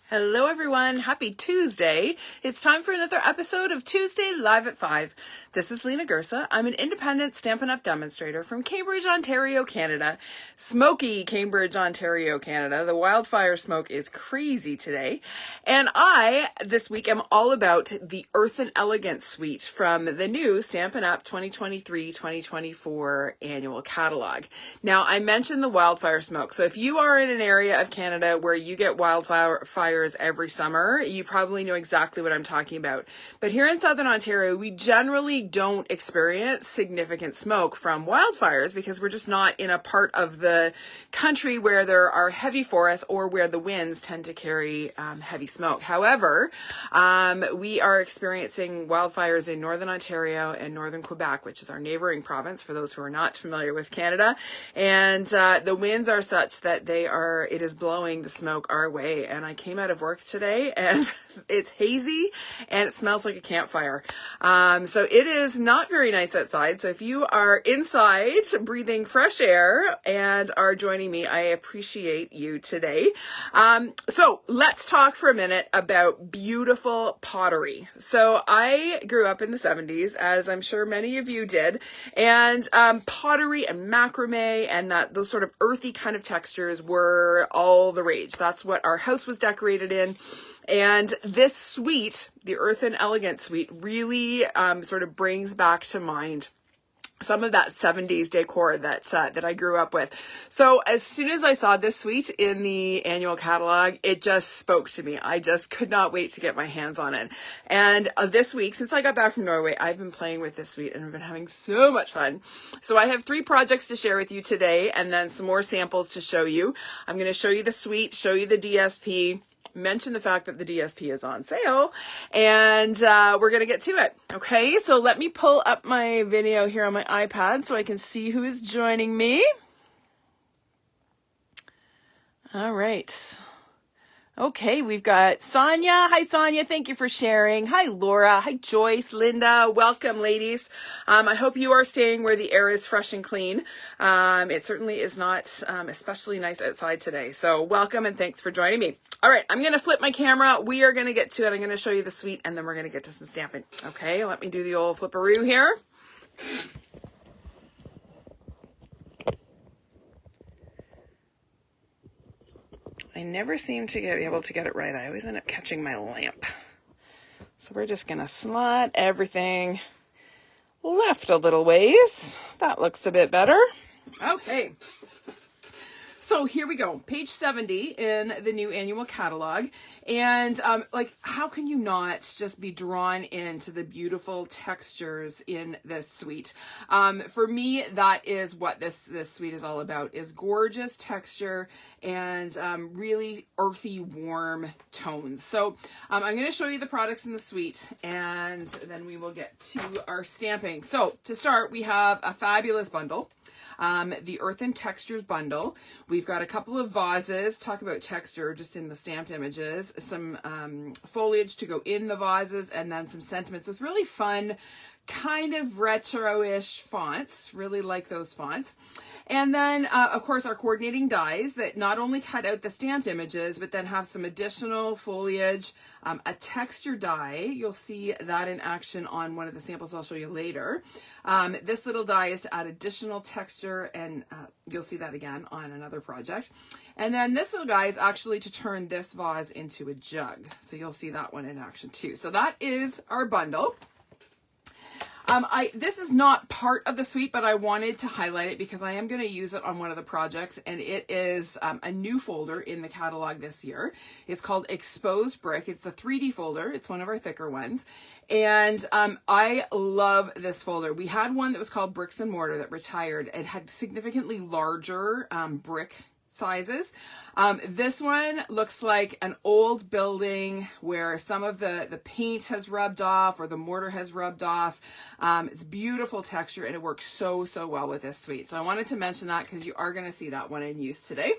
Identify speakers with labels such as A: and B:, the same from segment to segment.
A: Hello everyone, happy Tuesday. It's time for another episode of Tuesday Live at 5. This is Lena Gersa. I'm an independent Stampin' Up! Demonstrator from Cambridge, Ontario, Canada. Smoky Cambridge, Ontario, Canada. The wildfire smoke is crazy today. And I, this week, am all about the Earthen Elegance Suite from the new Stampin' Up! 2023-2024 annual catalog. Now, I mentioned the wildfire smoke. So if you are in an area of Canada where you get wildfires every summer, you probably know exactly what I'm talking about. But here in Southern Ontario, we generally don't experience significant smoke from wildfires because we're just not in a part of the country where there are heavy forests or where the winds tend to carry heavy smoke. However, we are experiencing wildfires in Northern Ontario and Northern Quebec, which is our neighboring province for those who are not familiar with Canada. And the winds are such that it is blowing the smoke our way. And I came out of work today and it's hazy and it smells like a campfire. So it is not very nice outside. So if you are inside breathing fresh air and are joining me, I appreciate you today. So let's talk for a minute about beautiful pottery. So I grew up in the 70s, as I'm sure many of you did, and pottery and macrame and those sort of earthy kind of textures were all the rage. That's what our house was decorated in. And this suite, the Earthen Elegance Suite, really sort of brings back to mind some of that 70s decor that I grew up with. So as soon as I saw this suite in the annual catalog, it just spoke to me. I just could not wait to get my hands on it. And this week, since I got back from Norway, I've been playing with this suite and I've been having so much fun. So I have 3 projects to share with you today and then some more samples to show you. I'm going to show you the suite, show you the DSP, mention the fact that the DSP is on sale, and we're going to get to it. Okay, so let me pull up my video here on my iPad so I can see who is joining me. All right. Okay, we've got Sonia. Hi, Sonia. Thank you for sharing. Hi, Laura. Hi, Joyce, Linda. Welcome, ladies. I hope you are staying where the air is fresh and clean. It certainly is not especially nice outside today. So welcome and thanks for joining me. All right, I'm going to flip my camera. We are going to get to it. I'm going to show you the suite and then we're going to get to some stamping. Okay, let me do the old flipperoo here. I never seem to be able to get it right. I always end up catching my lamp. So we're just going to slot everything left a little ways. That looks a bit better. Okay. So here we go, page 70 in the new annual catalog. And how can you not just be drawn into the beautiful textures in this suite? For me, that is what this suite is all about, is gorgeous texture and really earthy, warm tones. So I'm going to show you the products in the suite and then we will get to our stamping. So to start, we have a fabulous bundle. The Earthen Textures bundle. We've got a couple of vases, talk about texture just in the stamped images, some foliage to go in the vases, and then some sentiments with really fun, kind of retro-ish fonts. Really like those fonts. And then, of course, our coordinating dies that not only cut out the stamped images, but then have some additional foliage, a texture die. You'll see that in action on one of the samples I'll show you later. This little die is to add additional texture, and you'll see that again on another project. And then this little guy is actually to turn this vase into a jug. So you'll see that one in action too. So that is our bundle. This is not part of the suite, but I wanted to highlight it because I am going to use it on one of the projects, and it is a new folder in the catalog this year. It's called Exposed Brick. It's a 3D folder. It's one of our thicker ones, and I love this folder. We had one that was called Bricks and Mortar that retired. It had significantly larger brick sizes. This one looks like an old building where some of the paint has rubbed off or the mortar has rubbed off. It's beautiful texture and it works so well with this suite. So I wanted to mention that because you are going to see that one in use today.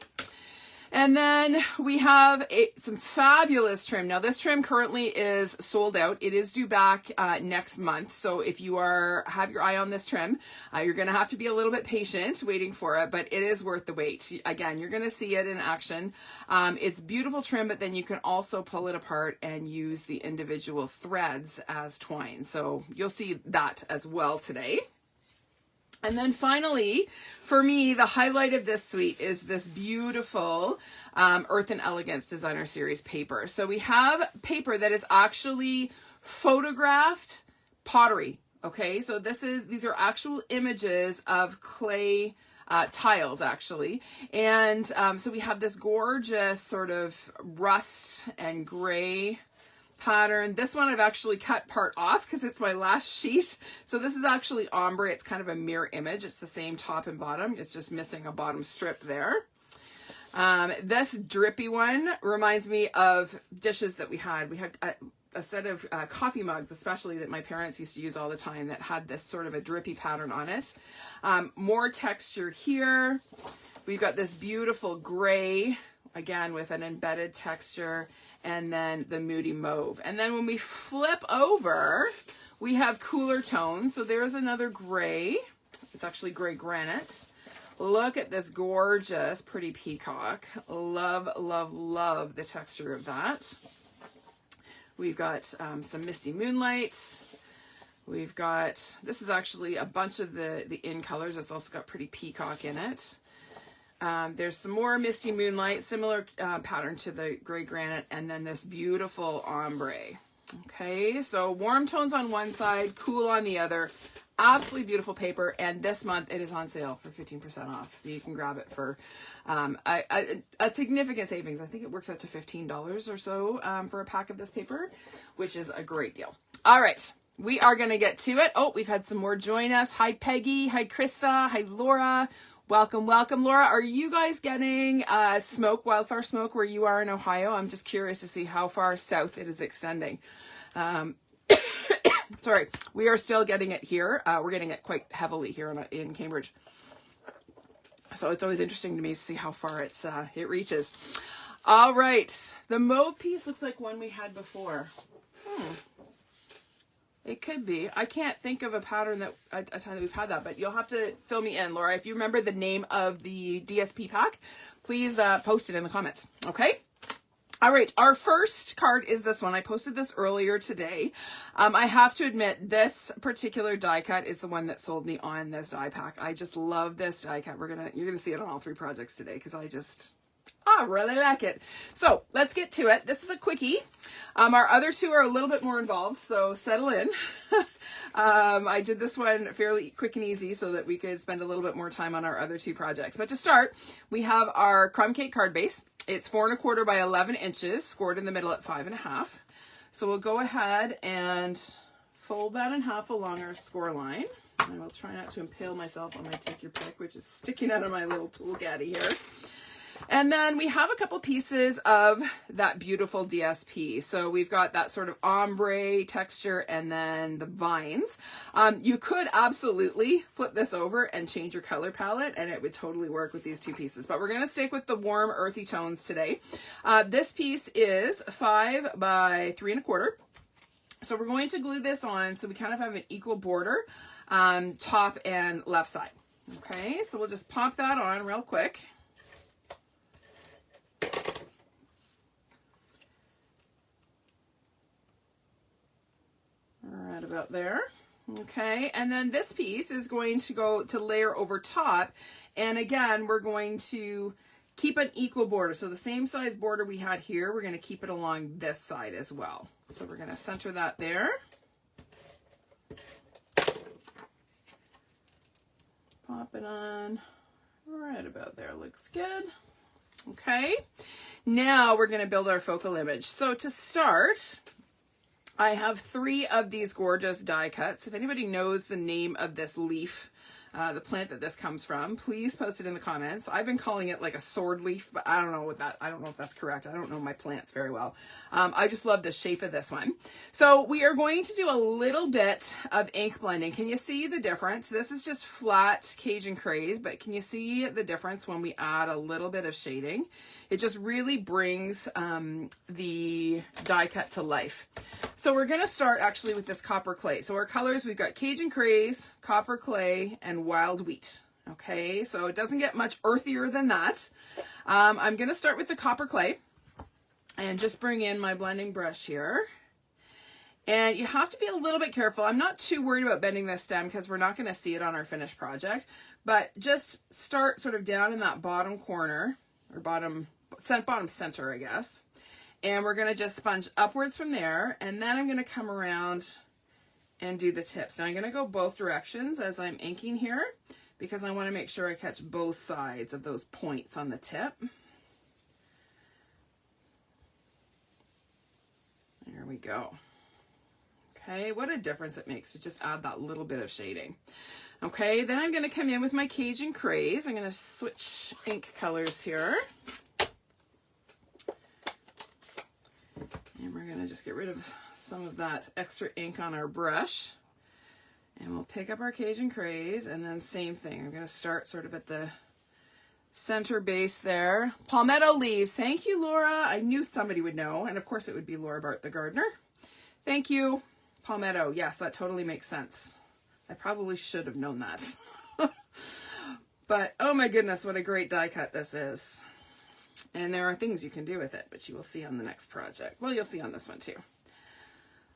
A: And then we have some fabulous trim. Now this trim currently is sold out. It is due back next month. So if you have your eye on this trim, you're going to have to be a little bit patient waiting for it, but it is worth the wait. Again, you're going to see it in action. It's beautiful trim, but then you can also pull it apart and use the individual threads as twine. So you'll see that as well today. And then finally, for me, the highlight of this suite is this beautiful Earthen Elegance Designer Series paper. So we have paper that is actually photographed pottery. Okay, so these are actual images of clay tiles actually. And so we have this gorgeous sort of rust and gray pattern. This one I've actually cut part off because it's my last sheet. So this is actually ombre. It's kind of a mirror image. It's the same top and bottom. It's just missing a bottom strip there. This drippy one reminds me of dishes that we had. We had a set of coffee mugs, especially, that my parents used to use all the time, that had this sort of a drippy pattern on it. More texture here. We've got this beautiful gray, again with an embedded texture, and then the moody mauve. And then when we flip over, we have cooler tones. So there's another gray. It's actually gray granite. Look at this gorgeous, pretty peacock. Love, love, love the texture of that. We've got some misty moonlight. We've got, this is actually a bunch of the in colors. It's also got pretty peacock in it. There's some more misty moonlight, similar pattern to the gray granite, and then this beautiful ombre. Okay, so warm tones on one side, cool on the other. Absolutely beautiful paper, and this month it is on sale for 15% off, so you can grab it for a significant savings. I think it works out to $15 or so for a pack of this paper, which is a great deal. All right, we are going to get to it. Oh, we've had some more join us. Hi, Peggy. Hi, Krista. Hi, Laura. Welcome, welcome, Laura. Are you guys getting wildfire smoke where you are in Ohio? I'm just curious to see how far south it is extending. Sorry, we are still getting it here. We're getting it quite heavily here in Cambridge. So it's always interesting to me to see how far it reaches. All right, the mauve piece looks like one we had before. It could be. I can't think of a pattern a time that we've had that, but you'll have to fill me in, Laura. If you remember the name of the DSP pack, please post it in the comments. Okay. All right. Our first card is this one. I posted this earlier today. I have to admit, this particular die cut is the one that sold me on this die pack. I just love this die cut. You're gonna see it on all three projects today because I really like it. So let's get to it. This is a quickie. Our other two are a little bit more involved, so settle in. I did this one fairly quick and easy so that we could spend a little bit more time on our other two projects. But to start, we have our Crumb Cake card base. It's 4 1/4 by 11 inches, scored in the middle at 5 1/2. So we'll go ahead and fold that in half along our score line. I will try not to impale myself on my take your pick, which is sticking out of my little tool gaddy here. And then we have a couple pieces of that beautiful DSP. So we've got that sort of ombre texture and then the vines. You could absolutely flip this over and change your color palette and it would totally work with these two pieces. But we're going to stick with the warm earthy tones today. This piece is 5 by 3 1/4. So we're going to glue this on so we kind of have an equal border, top and left side. Okay, so we'll just pop that on real quick. Right about there. Okay, and then this piece is going to go to layer over top, and again we're going to keep an equal border. So the same size border we had here, we're going to keep it along this side as well. So we're going to center that there. Pop it on right about there. Looks good. Okay, now we're going to build our focal image. So to start, I have 3 of these gorgeous die cuts. If anybody knows the name of this leaf the plant that this comes from, please post it in the comments. I've been calling it like a sword leaf, but I don't know if that's correct. I don't know my plants very well. I just love the shape of this one. So we are going to do a little bit of ink blending. Can you see the difference? This is just flat Cajun Craze, but can you see the difference when we add a little bit of shading? It just really brings the die cut to life. So we're going to start actually with this copper clay. So our colors, we've got Cajun Craze, copper clay, and wild wheat. Okay, so it doesn't get much earthier than that. I'm going to start with the copper clay and just bring in my blending brush here. And you have to be a little bit careful. I'm not too worried about bending this stem because we're not going to see it on our finished project, but just start sort of down in that bottom corner, or bottom center, I guess. And we're going to just sponge upwards from there, and then I'm going to come around and do the tips. Now I'm going to go both directions as I'm inking here because I want to make sure I catch both sides of those points on the tip. There we go. Okay, what a difference it makes to just add that little bit of shading. Okay, then I'm going to come in with my Cajun Craze. I'm going to switch ink colors here. And we're going to just get rid of some of that extra ink on our brush. And we'll pick up our Cajun Craze, and then same thing. I'm going to start sort of at the center base there. Palmetto leaves. Thank you, Laura. I knew somebody would know. And of course it would be Laura Bart the gardener. Thank you. Palmetto. Yes, that totally makes sense. I probably should have known that. But oh my goodness, what a great die cut this is. And there are things you can do with it, but you will see on the next project. Well, you'll see on this one too.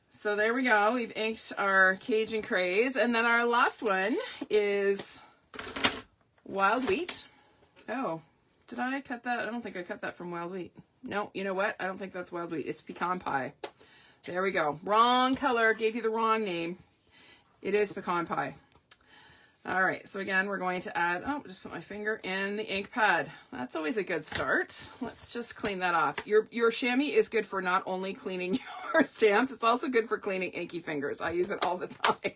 A: So there we go. We've inked our Cajun Craze. And then our last one is wild wheat. Oh, did I cut that? I don't think I cut that from wild wheat. No, you know what? I don't think that's wild wheat. It's Pecan Pie. There we go. Wrong color. Gave you the wrong name. It is Pecan Pie. All right, so again, we're going to add, just put my finger in the ink pad. That's always a good start. Let's just clean that off. Your chamois is good for not only cleaning your stamps, it's also good for cleaning inky fingers. I use it all the time.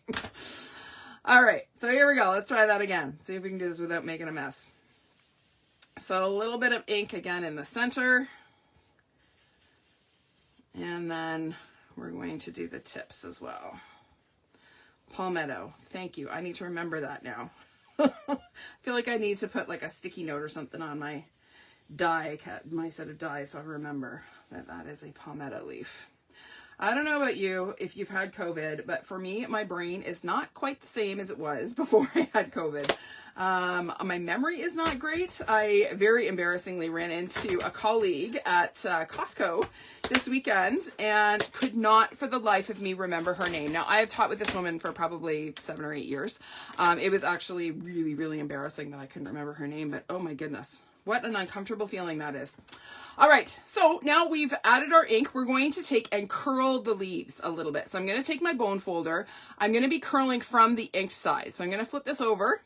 A: All right, so here we go. Let's try that again. See if we can do this without making a mess. So a little bit of ink again in the center. And then we're going to do the tips as well. Palmetto. Thank you. I need to remember that now. I feel like I need to put like a sticky note or something on my die cut, my set of dies, so I remember that that is a palmetto leaf. I don't know about you if you've had COVID, but for me, my brain is not quite the same as it was before I had COVID. My memory is not great. I very embarrassingly ran into a colleague at Costco this weekend and could not for the life of me remember her name. Now, I have taught with this woman for probably 7 or 8 years. It was actually really, really embarrassing that I couldn't remember her name, but oh my goodness, what an uncomfortable feeling that is. All right, so now we've added our ink. We're going to take and curl the leaves a little bit. So I'm going to take my bone folder. I'm going to be curling from the inked side. So I'm going to flip this over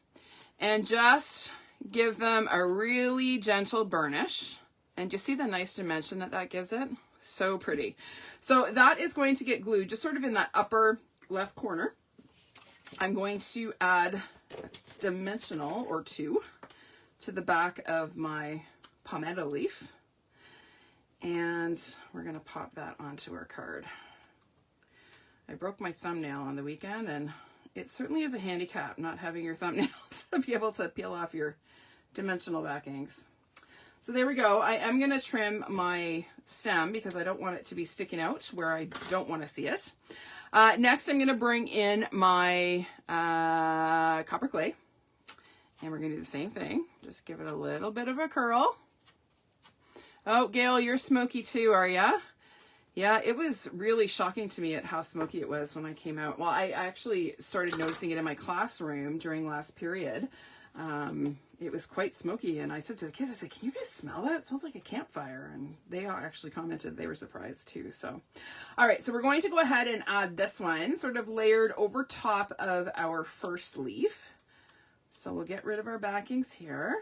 A: and just give them a really gentle burnish. And you see the nice dimension that that gives it? So pretty. So that is going to get glued just sort of in that upper left corner. I'm going to add a dimensional or two to the back of my palmetto leaf. And we're going to pop that onto our card. I broke my thumbnail on the weekend, and it certainly is a handicap not having your thumbnail to be able to peel off your dimensional backings. So there we go. I am going to trim my stem because I don't want it to be sticking out where I don't want to see it. Next, I'm going to bring in my copper clay, and we're going to do the same thing. Just give it a little bit of a curl. Oh, Gail, you're smoky too, are ya? Yeah, it was really shocking to me at how smoky it was when I came out. Well, I actually started noticing it in my classroom during last period. It was quite smoky, and I said to the kids, I said, can you guys smell that? It smells like a campfire. And they all actually commented they were surprised too. So, all right, so we're going to go ahead and add this one sort of layered over top of our first leaf. So we'll get rid of our backings here.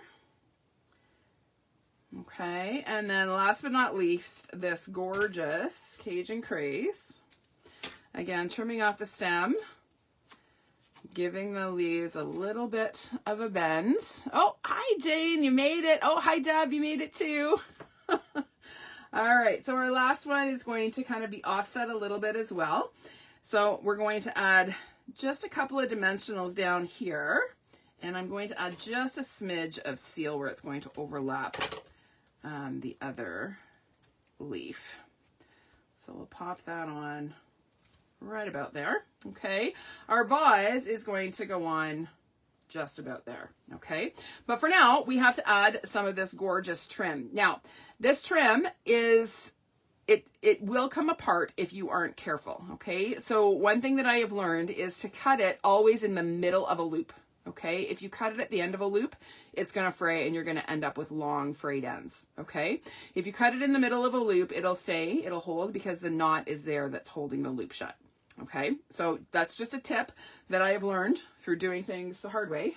A: Okay, and then last but not least, this gorgeous Cajun Craze. Again, trimming off the stem giving the leaves a little bit of a bend. Oh, hi Jane, you made it. Oh, hi Deb, you made it too. All right, so our last one is going to kind of be offset a little bit as well. So we're going to add just a couple of dimensionals down here, and I'm going to add just a smidge of seal where it's going to overlap the other leaf. So we'll pop that on right about there. Okay, our vase is going to go on just about there. Okay, but for now we have to add some of this gorgeous trim. Now this trim is it will come apart if you aren't careful. Okay, so one thing that I have learned is to cut it always in the middle of a loop. Okay, if you cut it at the end of a loop, it's going to fray and you're going to end up with long frayed ends. Okay, if you cut it in the middle of a loop, it'll hold because the knot is there that's holding the loop shut. Okay, so that's just a tip that I have learned through doing things the hard way.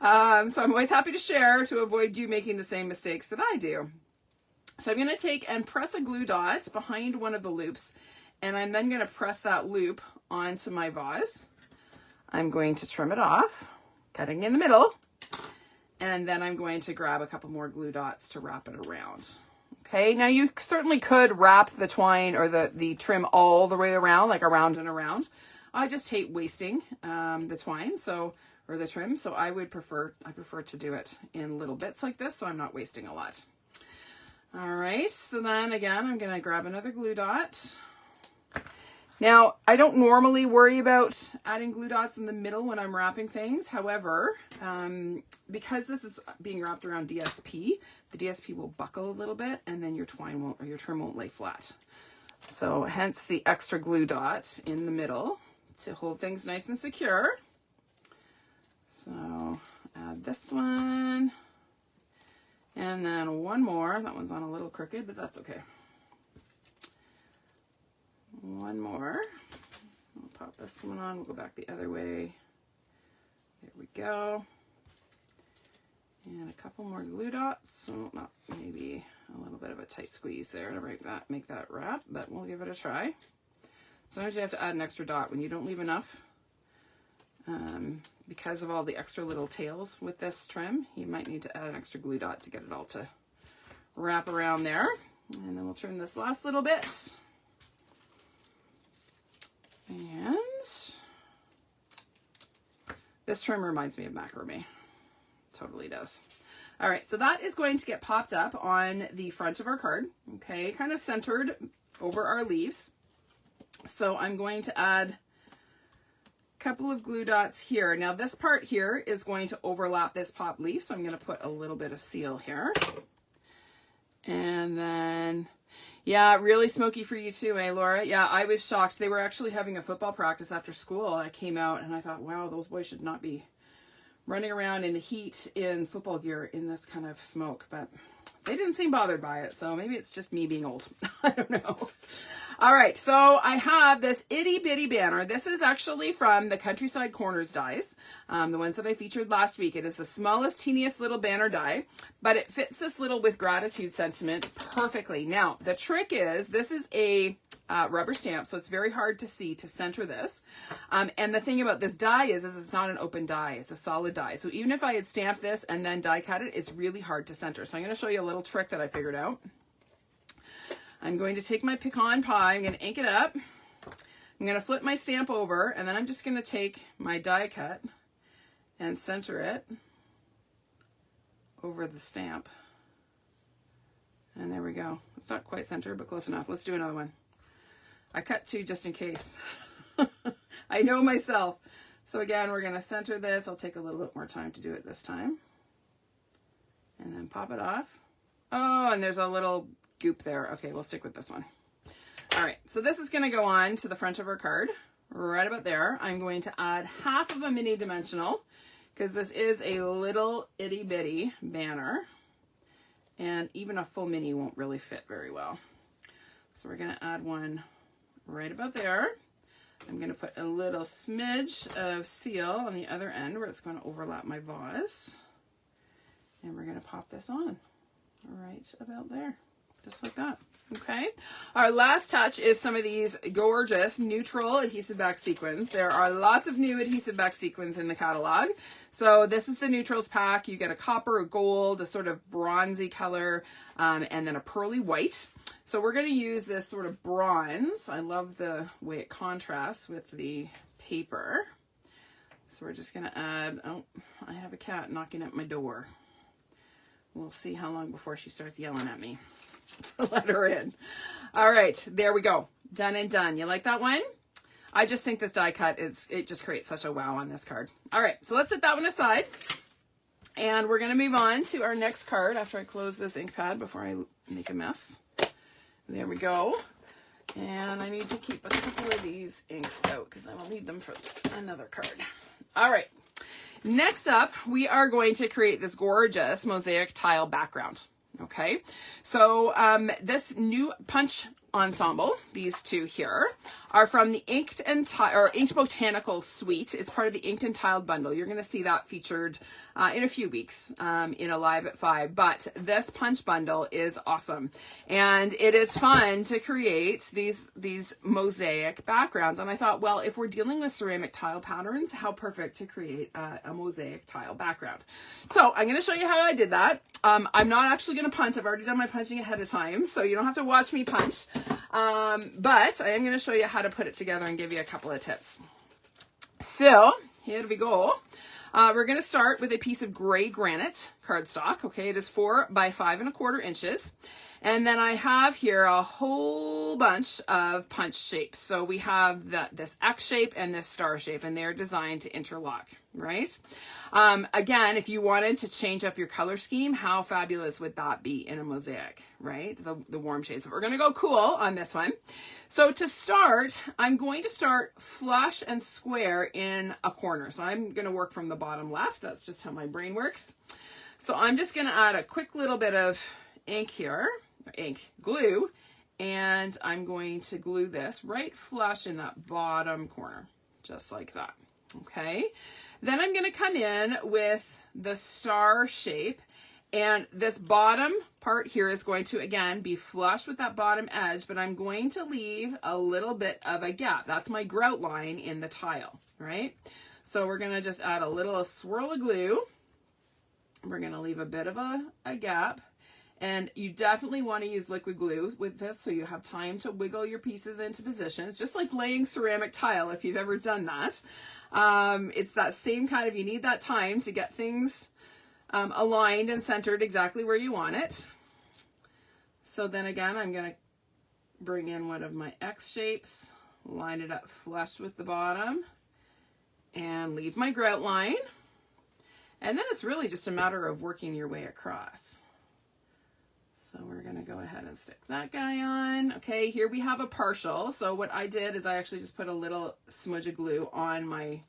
A: So I'm always happy to share to avoid you making the same mistakes that I do. So I'm going to take and press a glue dot behind one of the loops, and I'm then going to press that loop onto my vase. I'm going to trim it off, cutting in the middle, and then I'm going to grab a couple more glue dots to wrap it around. Okay, now you certainly could wrap the twine or the trim all the way around, like around and around. I just hate wasting the twine, or the trim, so I prefer to do it in little bits like this, so I'm not wasting a lot. All right, so then again, I'm going to grab another glue dot. Now, I don't normally worry about adding glue dots in the middle when I'm wrapping things. However, because this is being wrapped around DSP, the DSP will buckle a little bit and then your trim won't lay flat. So hence the extra glue dot in the middle to hold things nice and secure. So add this one and then one more. That one's on a little crooked, but that's okay. One more. I'll pop this one on. We'll go back the other way. There we go. And a couple more glue dots. So not maybe a little bit of a tight squeeze there to make that wrap, but we'll give it a try. Sometimes you have to add an extra dot when you don't leave enough. Because of all the extra little tails with this trim, you might need to add an extra glue dot to get it all to wrap around there. And then we'll trim this last little bit. And this trim reminds me of macrame. Totally does. All right, so that is going to get popped up on the front of our card, okay, kind of centered over our leaves. So I'm going to add a couple of glue dots here. Now this part here is going to overlap this pop leaf, so I'm going to put a little bit of seal here. And then, yeah, really smoky for you too, eh, Laura? Yeah, I was shocked. They were actually having a football practice after school. I came out and I thought, wow, those boys should not be running around in the heat in football gear in this kind of smoke, but they didn't seem bothered by it, so maybe it's just me being old. I don't know. All right, so I have this itty bitty banner. This is actually from the Countryside Corners dies, the ones that I featured last week. It is the smallest, teeniest little banner die, but it fits this little with gratitude sentiment perfectly. Now, the trick is this is a rubber stamp, so it's very hard to see to center this. And the thing about this die is it's not an open die, it's a solid die. So even if I had stamped this and then die cut it, it's really hard to center. So I'm going to show you a little trick that I figured out. I'm going to take my Pecan Pie, I'm going to ink it up, I'm going to flip my stamp over, and then I'm just going to take my die cut and center it over the stamp. And there we go. It's not quite centered, but close enough. Let's do another one. I cut two just in case. I know myself. So again, we're going to center this. I'll take a little bit more time to do it this time. And then pop it off. Oh, and there's a little goop there. Okay, we'll stick with this one. All right, so this is going to go on to the front of our card. Right about there. I'm going to add half of a mini dimensional because this is a little itty bitty banner. And even a full mini won't really fit very well. So we're going to add one right about there. I'm going to put a little smidge of seal on the other end where it's going to overlap my vase. And we're going to pop this on right about there, just like that. Okay, our last touch is some of these gorgeous neutral adhesive back sequins. There are lots of new adhesive back sequins in the catalog. So this is the neutrals pack. You get a copper, a gold, a sort of bronzy color, and then a pearly white. So we're going to use this sort of bronze. I love the way it contrasts with the paper. So we're just going to add, oh, I have a cat knocking at my door. We'll see how long before she starts yelling at me to let her in. All right, there we go. Done and done. You like that one? I just think this die cut, it just creates such a wow on this card. All right, so let's set that one aside. And we're going to move on to our next card after I close this ink pad before I make a mess. There we go. And I need to keep a couple of these inks out because I will need them for another card. All right. Next up, we are going to create this gorgeous mosaic tile background. Okay, so this new punch ensemble, these two here, are from the Inked Botanical Suite. It's part of the Inked and Tiled bundle. You're going to see that featured in a few weeks in a Live at 5. But this punch bundle is awesome. And it is fun to create these mosaic backgrounds. And I thought, well, if we're dealing with ceramic tile patterns, how perfect to create a mosaic tile background. So I'm going to show you how I did that. I'm not actually going to punch. I've already done my punching ahead of time, so you don't have to watch me punch. But I am going to show you how to put it together and give you a couple of tips. So here we go. We're going to start with a piece of gray granite cardstock. Okay, it is 4 by 5 1/4 inches. And then I have here a whole bunch of punch shapes. So we have this X shape and this star shape, and they're designed to interlock, right? Again, if you wanted to change up your color scheme, how fabulous would that be in a mosaic, right? The warm shades. We're going to go cool on this one. So to start, I'm going to start flush and square in a corner. So I'm going to work from the bottom left. That's just how my brain works. So I'm just going to add a quick little bit of ink here, glue, and I'm going to glue this right flush in that bottom corner, just like that. Okay, then I'm going to come in with the star shape, and this bottom part here is going to, again, be flush with that bottom edge, but I'm going to leave a little bit of a gap. That's my grout line in the tile, right? So we're going to just add a swirl of glue. We're going to leave a bit of a gap. And you definitely want to use liquid glue with this so you have time to wiggle your pieces into position. It's just like laying ceramic tile if you've ever done that. It's that same kind of, you need that time to get things aligned and centered exactly where you want it. So then again, I'm going to bring in one of my X shapes, line it up flush with the bottom, and leave my grout line. And then it's really just a matter of working your way across. So we're going to go ahead and stick that guy on. Okay, here we have a partial. So what I did is I actually just put a little smudge of glue on my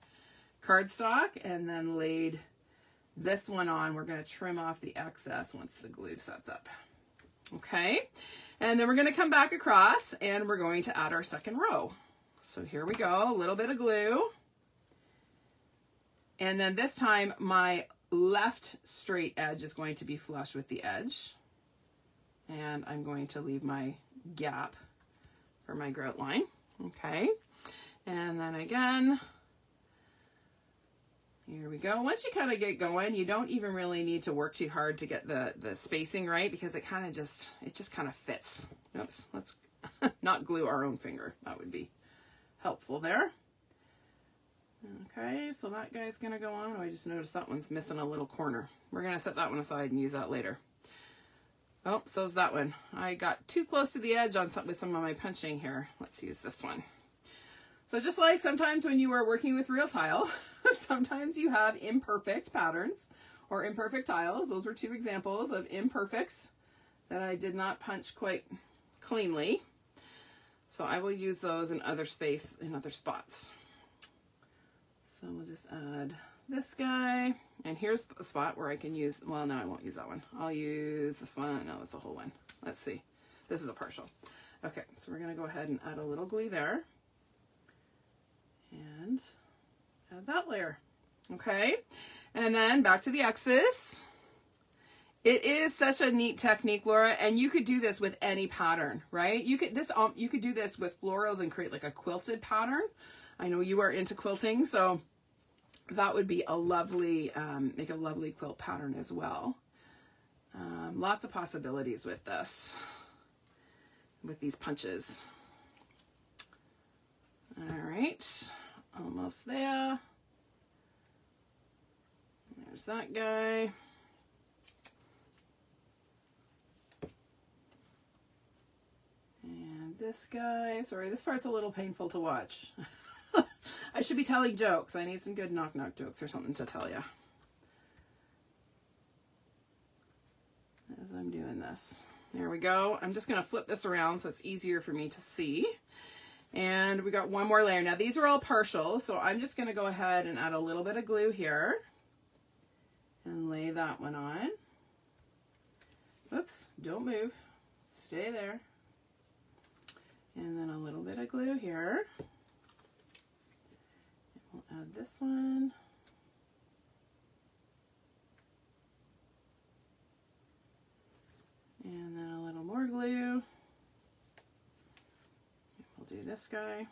A: cardstock and then laid this one on. We're going to trim off the excess once the glue sets up. Okay, and then we're going to come back across and we're going to add our second row. So here we go, a little bit of glue. And then this time my left straight edge is going to be flush with the edge. And I'm going to leave my gap for my grout line. Okay, and then again, here we go. Once you kind of get going, you don't even really need to work too hard to get the spacing right, because it just kind of fits. Oops, let's not glue our own finger. That would be helpful there. Okay, so that guy's gonna go on. Oh, I just noticed that one's missing a little corner. We're gonna set that one aside and use that later. Oh, so's that one. I got too close to the edge with some of my punching here. Let's use this one. So just like sometimes when you are working with real tile, sometimes you have imperfect patterns or imperfect tiles. Those were two examples of imperfects that I did not punch quite cleanly. So I will use those in other spots. So we'll just add this guy, and here's a spot where I can use, well, no, I won't use that one. I'll use this one. No, that's a whole one. Let's see. This is a partial. Okay, so we're going to go ahead and add a little glue there and add that layer. Okay, and then back to the X's, It is such a neat technique, Laura, and you could do this with any pattern, right? You could do this with florals and create like a quilted pattern. I know you are into quilting, so that would be a lovely, make a lovely quilt pattern as well. Lots of possibilities with this, with these punches. All right, almost there. There's that guy. And this guy. Sorry, this part's a little painful to watch. I should be telling jokes. I need some good knock-knock jokes or something to tell you as I'm doing this. There we go. I'm just going to flip this around so it's easier for me to see. And we got one more layer. Now these are all partial, so I'm just going to go ahead and add a little bit of glue here and lay that one on. Oops, don't move. Stay there. And then a little bit of glue here. We'll add this one. And then a little more glue. We'll do this guy.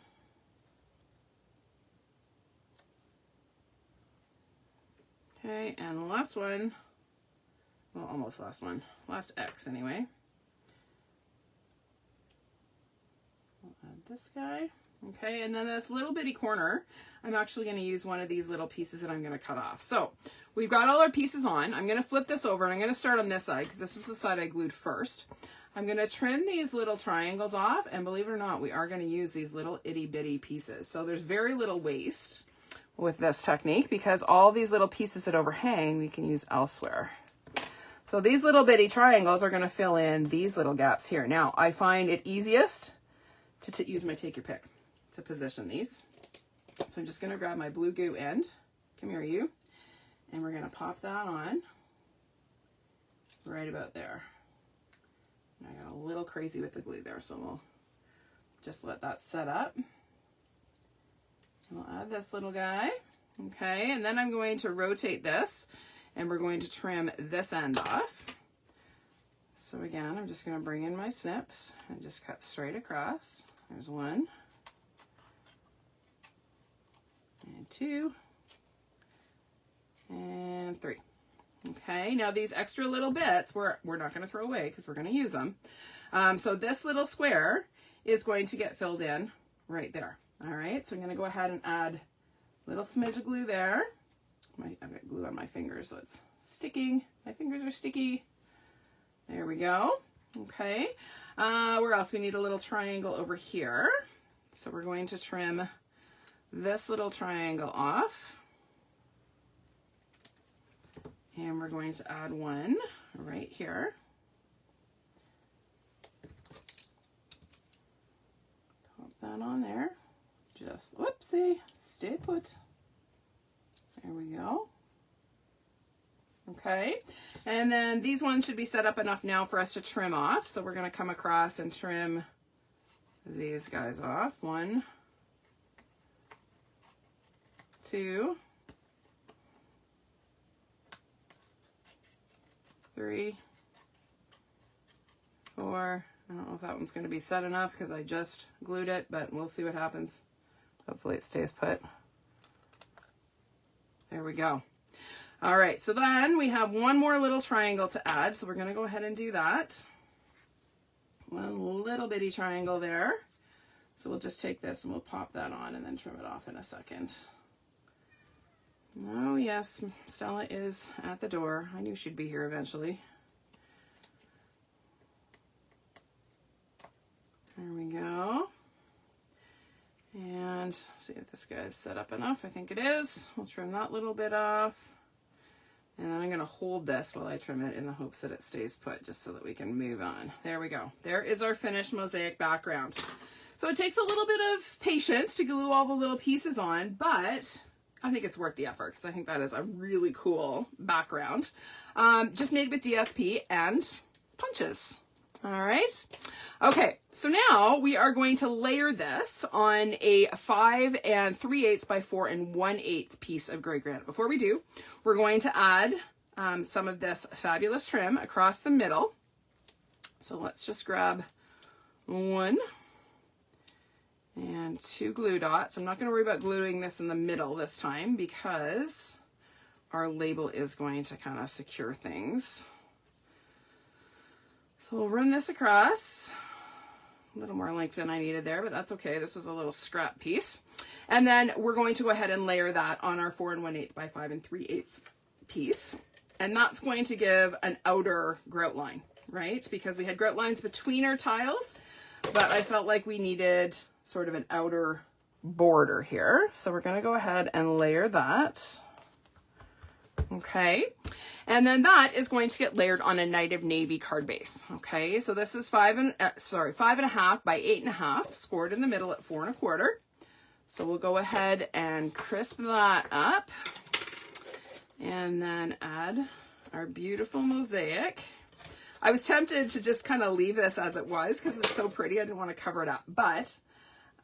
A: Okay, and the last one, well, almost last one, last X anyway. We'll add this guy. Okay, and then this little bitty corner, I'm actually going to use one of these little pieces that I'm going to cut off. So we've got all our pieces on. I'm going to flip this over and I'm going to start on this side because this was the side I glued first. I'm going to trim these little triangles off, and believe it or not, we are going to use these little itty bitty pieces. So there's very little waste with this technique because all these little pieces that overhang we can use elsewhere. So these little bitty triangles are going to fill in these little gaps here. Now I find it easiest to use my take your pick to position these. So I'm just going to grab my blue goo end, come here you, and we're going to pop that on right about there. And I got a little crazy with the glue there, so we'll just let that set up. We'll add this little guy. Okay, and then I'm going to rotate this and we're going to trim this end off. So again, I'm just going to bring in my snips and just cut straight across. There's one and two and three. Okay, now these extra little bits we're not going to throw away because we're going to use them. So this little square is going to get filled in right there. All right, so I'm going to go ahead and add a little smidge of glue there. I've got glue on my fingers, so it's sticking. My fingers are sticky. There we go. Okay, where else? We need a little triangle over here. So we're going to trim this little triangle off. And we're going to add one right here. Pop that on there. Just, whoopsie, stay put. There we go. Okay, and then these ones should be set up enough now for us to trim off. So we're going to come across and trim these guys off. 1, 2, 3, 4. I don't know if that one's going to be set enough because I just glued it, but we'll see what happens. Hopefully it stays put. There we go. All right, so then we have one more little triangle to add, so we're going to go ahead and do that. One little bitty triangle there. So we'll just take this and we'll pop that on and then trim it off in a second. Oh yes, Stella is at the door. I knew she'd be here eventually. There we go. And see if this guy's set up enough. I think it is. We'll trim that little bit off. And then I'm going to hold this while I trim it in the hopes that it stays put, just so that we can move on. There we go. There is our finished mosaic background. So it takes a little bit of patience to glue all the little pieces on, but I think it's worth the effort because I think that is a really cool background. Just made with DSP and punches. All right. Okay, so now we are going to layer this on a 5 3/8 by 4 1/8 piece of gray granite. Before we do, we're going to add some of this fabulous trim across the middle. So let's just grab 1 and 2 glue dots. I'm not going to worry about gluing this in the middle this time because our label is going to kind of secure things. So we'll run this across. A little more length than I needed there, but that's okay. This was a little scrap piece. And then we're going to go ahead and layer that on our 4 1/8 by 5 3/8 piece. And that's going to give an outer grout line, right? Because we had grout lines between our tiles, but I felt like we needed sort of an outer border here. So we're going to go ahead and layer that. Okay. And then that is going to get layered on a Night of Navy card base. Okay. So this is 5.5 by 8.5, scored in the middle at 4 1/4. So we'll go ahead and crisp that up and then add our beautiful mosaic. I was tempted to just kind of leave this as it was because it's so pretty. I didn't want to cover it up, but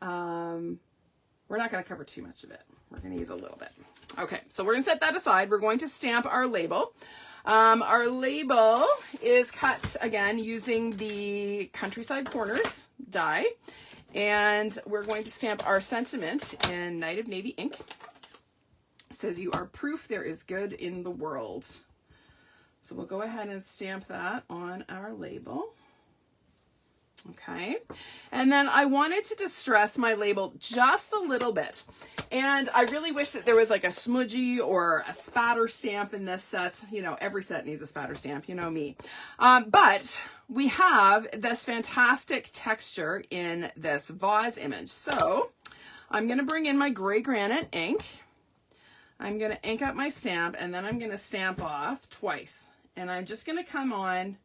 A: we're not going to cover too much of it. We're going to use a little bit. Okay, so we're going to set that aside. We're going to stamp our label. Our label is cut, again, using the Countryside Corners die. And we're going to stamp our sentiment in Night of Navy ink. It says, "You are proof there is good in the world." So we'll go ahead and stamp that on our label. Okay, and then I wanted to distress my label just a little bit, and I really wish that there was like a smudgy or a spatter stamp in this set. You know, every set needs a spatter stamp, you know me. But we have this fantastic texture in this vase image. So I'm going to bring in my gray granite ink. I'm going to ink up my stamp, and then I'm going to stamp off twice. And I'm just going to come on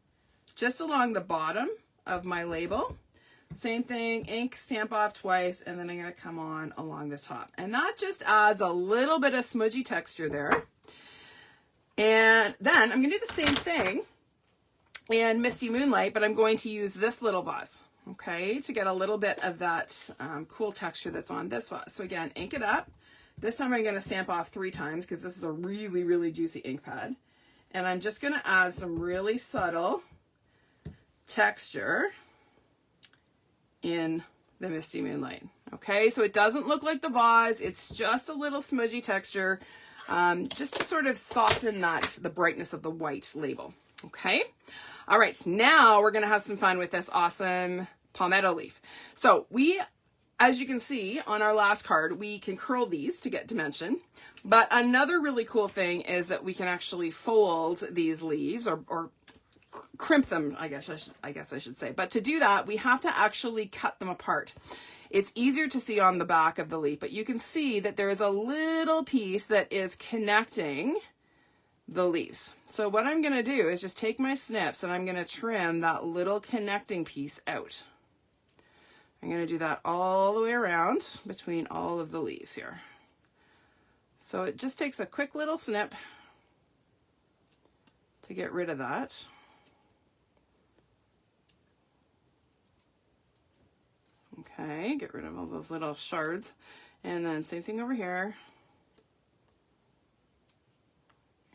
A: just along the bottom of my label. Same thing, ink, stamp off twice, and then I'm going to come on along the top. And that just adds a little bit of smudgy texture there. And then I'm going to do the same thing in Misty Moonlight, but I'm going to use this little vase, okay, to get a little bit of that cool texture that's on this vase. So again, ink it up. This time I'm going to stamp off 3 times because this is a really, really juicy ink pad. And I'm just going to add some really subtle texture in the Misty Moonlight. Okay, so it doesn't look like the vase. It's just a little smudgy texture, just to sort of soften the brightness of the white label. Okay, all right, now we're going to have some fun with this awesome palmetto leaf. So as you can see on our last card, we can curl these to get dimension. But another really cool thing is that we can actually fold these leaves or crimp them, I guess I should say. But to do that, we have to actually cut them apart. It's easier to see on the back of the leaf, but you can see that there is a little piece that is connecting the leaves. So what I'm going to do is just take my snips and I'm going to trim that little connecting piece out. I'm going to do that all the way around between all of the leaves here. So it just takes a quick little snip to get rid of that. Okay, get rid of all those little shards. And then same thing over here.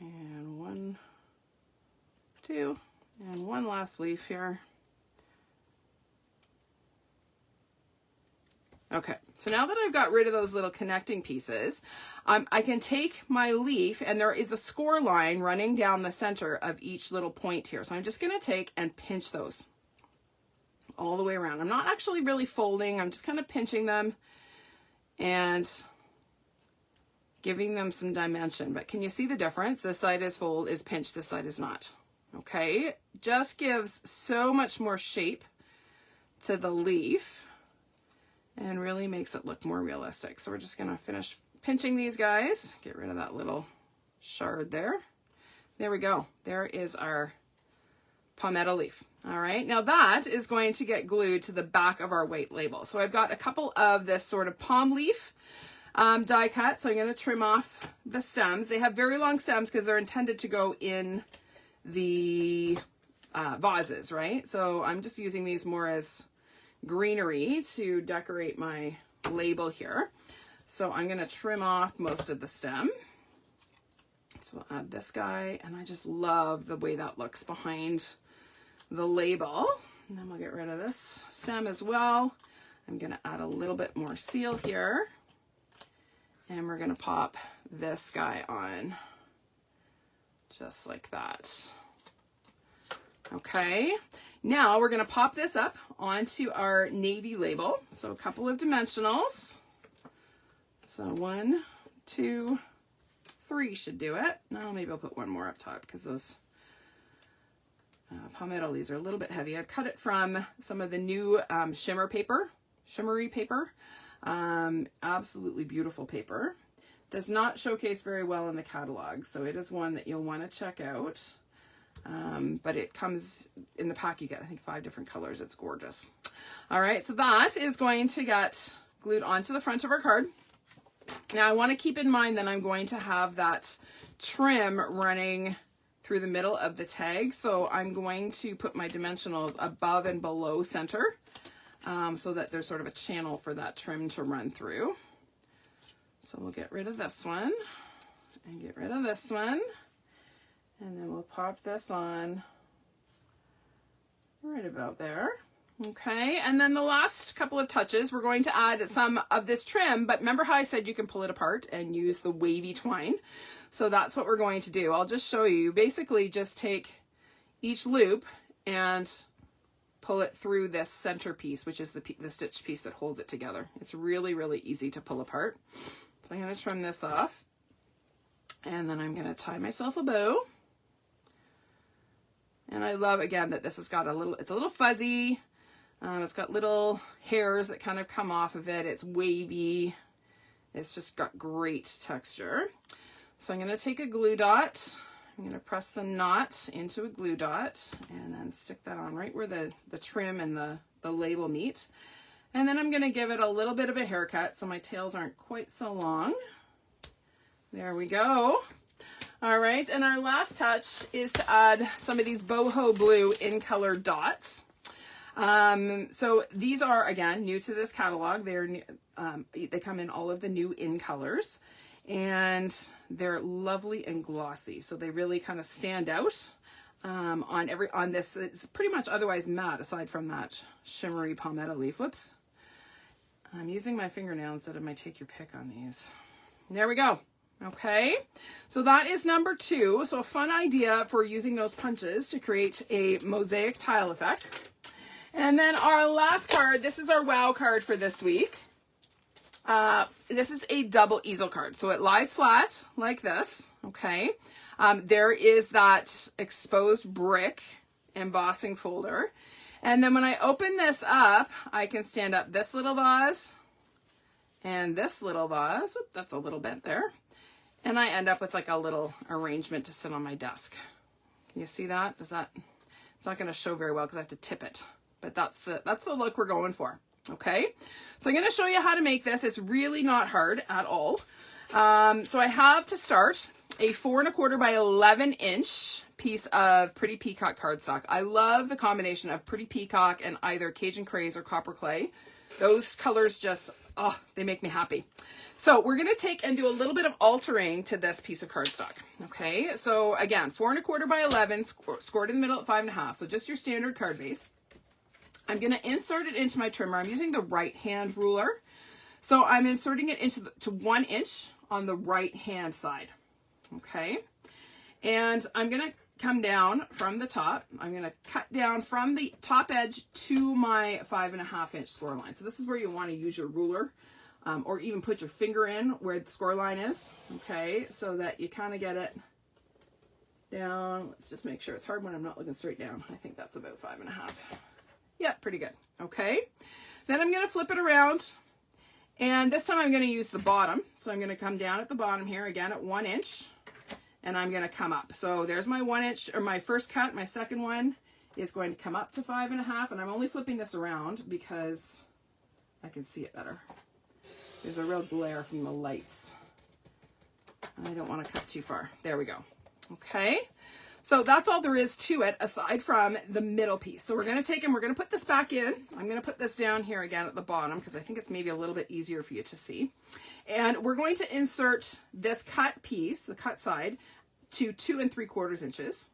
A: And 1, 2, and one last leaf here. Okay, so now that I've got rid of those little connecting pieces, I can take my leaf, and there is a score line running down the center of each little point here. So I'm just going to take and pinch those all the way around. I'm not actually really folding. I'm just kind of pinching them and giving them some dimension. But can you see the difference? This side is pinched, this side is not. Okay, just gives so much more shape to the leaf and really makes it look more realistic. So we're just going to finish pinching these guys. Get rid of that little shard there. There we go. There is our palmetto leaf. All right, now that is going to get glued to the back of our white label. So I've got a couple of this sort of palm leaf die cut. So I'm going to trim off the stems. They have very long stems because they're intended to go in the vases, right? So I'm just using these more as greenery to decorate my label here. So I'm going to trim off most of the stem. So I'll add this guy, and I just love the way that looks behind the label. And then we'll get rid of this stem as well. I'm going to add a little bit more seal here, and we're going to pop this guy on just like that. Okay, now we're going to pop this up onto our navy label. So a couple of dimensionals. So 1, 2, 3 should do it. No, maybe I'll put one more up top because those palmetto leaves are a little bit heavy. I've cut it from some of the new shimmery paper. Absolutely beautiful paper. Does not showcase very well in the catalog, so it is one that you'll want to check out. But it comes in the pack. You get, I think, 5 different colors. It's gorgeous. All right, so that is going to get glued onto the front of our card. Now I want to keep in mind that I'm going to have that trim running through the middle of the tag. So I'm going to put my dimensionals above and below center, so that there's sort of a channel for that trim to run through. So we'll get rid of this one and get rid of this one. And then we'll pop this on right about there. Okay, and then the last couple of touches, we're going to add some of this trim, but remember how I said you can pull it apart and use the wavy twine? So that's what we're going to do. I'll just show you. Basically just take each loop and pull it through this center piece, which is the stitch piece that holds it together. It's really, really easy to pull apart. So I'm going to trim this off, and then I'm going to tie myself a bow. And I love, again, that this has got it's a little fuzzy. It's got little hairs that kind of come off of it. It's wavy. It's just got great texture. So I'm going to take a glue dot. I'm going to press the knot into a glue dot and then stick that on right where the trim and the label meet. And then I'm going to give it a little bit of a haircut so my tails aren't quite so long. There we go. All right, and our last touch is to add some of these boho blue in color dots. So these are, again, new to this catalog. They come in all of the new in colors, and they're lovely and glossy. So they really kind of stand out on this. It's pretty much otherwise matte aside from that shimmery palmetto leaf. Whoops. I'm using my fingernail instead of my take your pick on these. There we go. Okay, so that is number 2. So a fun idea for using those punches to create a mosaic tile effect. And then our last card, this is our wow card for this week. This is a double easel card. So it lies flat like this, okay? There is that exposed brick embossing folder. And then when I open this up, I can stand up this little vase and this little vase. Oop, that's a little bent there. And I end up with like a little arrangement to sit on my desk. Can you see that? It's not going to show very well because I have to tip it. But that's the look we're going for. Okay. So I'm going to show you how to make this. It's really not hard at all. So I have to start a 4 1/4 by 11 inch piece of Pretty Peacock cardstock. I love the combination of Pretty Peacock and either Cajun Craze or Copper Clay. Those colors just, oh, they make me happy. So we're going to take and do a little bit of altering to this piece of cardstock. Okay, so again, 4 1/4 by 11, scored in the middle at 5 1/2. So just your standard card base. I'm going to insert it into my trimmer. I'm using the right hand ruler. So I'm inserting it into to 1 inch on the right hand side. Okay, and I'm going to come down from the top. I'm going to cut down from the top edge to my 5 1/2 inch score line. So this is where you want to use your ruler. Or even put your finger in where the score line is, okay, so that you kind of get it down. Let's just make sure. It's hard when I'm not looking straight down. I think that's about 5 1/2. Yeah, pretty good. Okay, then I'm going to flip it around, and this time I'm going to use the bottom. So I'm going to come down at the bottom here again at 1 inch, and I'm going to come up. So there's my 1 inch, or my first cut. My second one is going to come up to 5 1/2, and I'm only flipping this around because I can see it better. There's a real glare from the lights. I don't want to cut too far. There we go. Okay, so that's all there is to it aside from the middle piece. So we're going to take and we're going to put this back in. I'm going to put this down here again at the bottom because I think it's maybe a little bit easier for you to see. And we're going to insert this cut piece, the cut side, to 2 3/4 inches.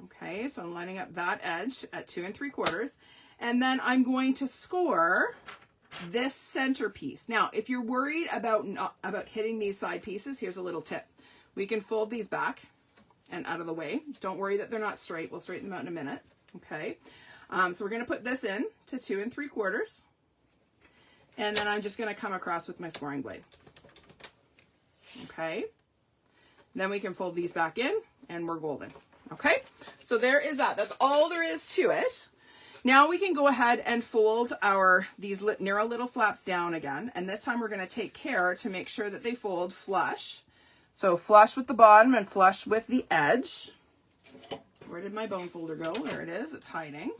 A: Okay, so I'm lining up that edge at 2 3/4. And then I'm going to score this centerpiece. Now, if you're worried about hitting these side pieces, here's a little tip. We can fold these back and out of the way. Don't worry that they're not straight. We'll straighten them out in a minute. Okay, so we're going to put this in to 2 3/4. And then I'm just going to come across with my scoring blade. Okay, then we can fold these back in and we're golden. Okay, so there is that. That's all there is to it. Now we can go ahead and fold these narrow little flaps down again. And this time we're going to take care to make sure that they fold flush. So flush with the bottom and flush with the edge. Where did my bone folder go? There it is. It's hiding.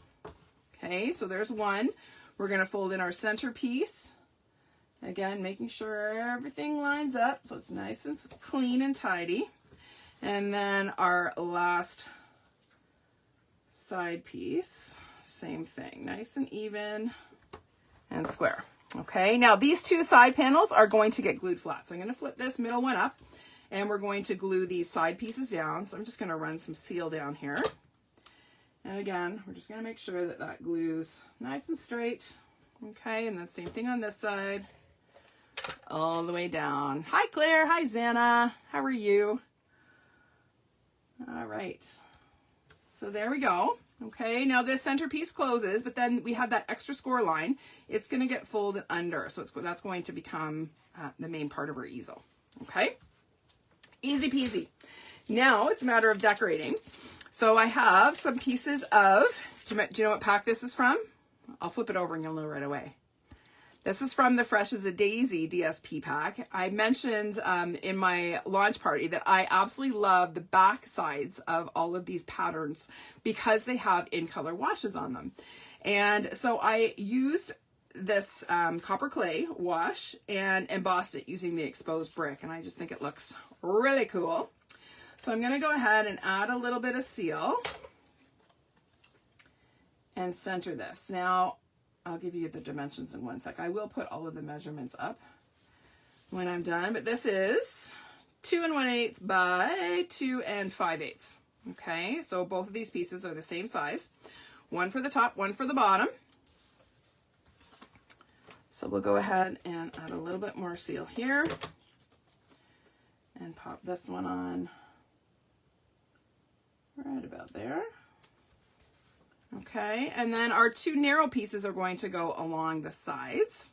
A: Okay, so there's one. We're going to fold in our centerpiece. Again, making sure everything lines up so it's nice and clean and tidy. And then our last side piece, same thing, nice and even and square. Okay, now these two side panels are going to get glued flat. So I'm going to flip this middle one up and we're going to glue these side pieces down. So I'm just going to run some seal down here. And again, we're just going to make sure that that glues nice and straight. Okay, and then same thing on this side, all the way down. Hi, Claire. Hi, Zana. How are you? All right. So there we go. Okay, now this centerpiece closes, but then we have that extra score line. It's going to get folded under, so that's going to become the main part of our easel. Okay, easy peasy. Now it's a matter of decorating. So I have some pieces of, do you know what pack this is from? I'll flip it over and you'll know right away. This is from the Fresh as a Daisy DSP pack. I mentioned in my launch party that I absolutely love the back sides of all of these patterns because they have in-color washes on them. And so I used this copper clay wash and embossed it using the exposed brick. And I just think it looks really cool. So I'm going to go ahead and add a little bit of seal and center this. Now, I'll give you the dimensions in one sec. I will put all of the measurements up when I'm done, but this is 2 1/8 by 2 5/8. Okay, so both of these pieces are the same size. One for the top, one for the bottom. So we'll go ahead and add a little bit more seal here and pop this one on right about there. Okay, and then our two narrow pieces are going to go along the sides.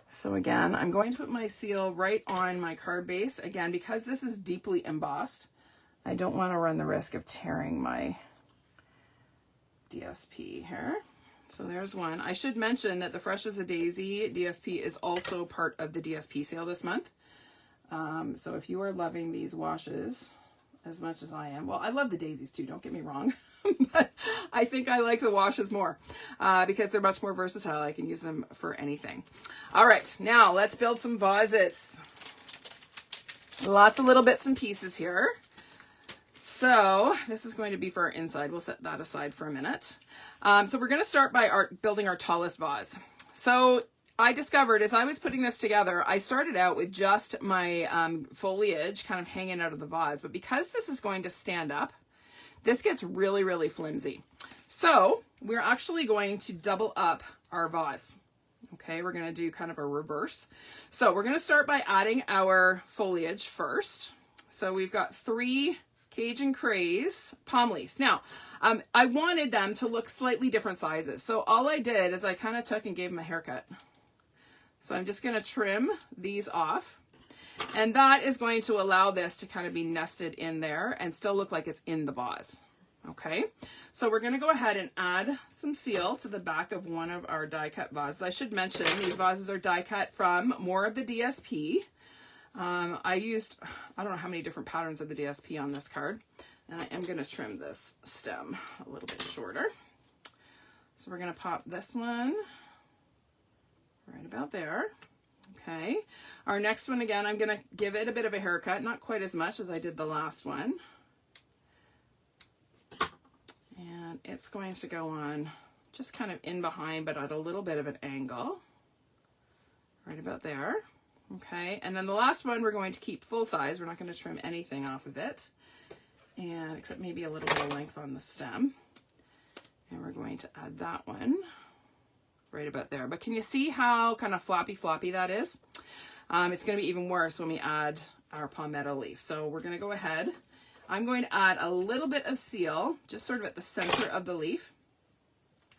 A: So again, I'm going to put my seal right on my card base. Again, because this is deeply embossed, I don't want to run the risk of tearing my DSP here. So there's one. I should mention that the Fresh as a Daisy DSP is also part of the DSP sale this month. So if you are loving these washes as much as I am, well, I love the daisies too, don't get me wrong, but I think I like the washes more because they're much more versatile. I can use them for anything. All right, now let's build some vases. Lots of little bits and pieces here. So this is going to be for our inside. We'll set that aside for a minute. So we're going to start by building our tallest vase. So I discovered as I was putting this together, I started out with just my foliage kind of hanging out of the vase. But because this is going to stand up, this gets really, really flimsy. So we're actually going to double up our vase. Okay, we're going to do kind of a reverse. So we're going to start by adding our foliage first. So we've got 3 Cajun Craze palm leaves. Now, I wanted them to look slightly different sizes. So all I did is I kind of took and gave them a haircut. So I'm just going to trim these off. And that is going to allow this to kind of be nested in there and still look like it's in the vase. Okay, so we're going to go ahead and add some seal to the back of one of our die cut vases. I should mention these vases are die cut from more of the DSP. I used, I don't know how many different patterns of the DSP on this card. And I am going to trim this stem a little bit shorter. So we're going to pop this one right about there. Okay, our next one, again, I'm going to give it a bit of a haircut, not quite as much as I did the last one. And it's going to go on just kind of in behind, but at a little bit of an angle, right about there. Okay, and then the last one we're going to keep full size. We're not going to trim anything off of it, and except maybe a little bit of length on the stem. And we're going to add that one right about there. But can you see how kind of floppy that is? It's going to be even worse when we add our palmetto leaf. So we're going to go ahead. I'm going to add a little bit of seal, just sort of at the center of the leaf.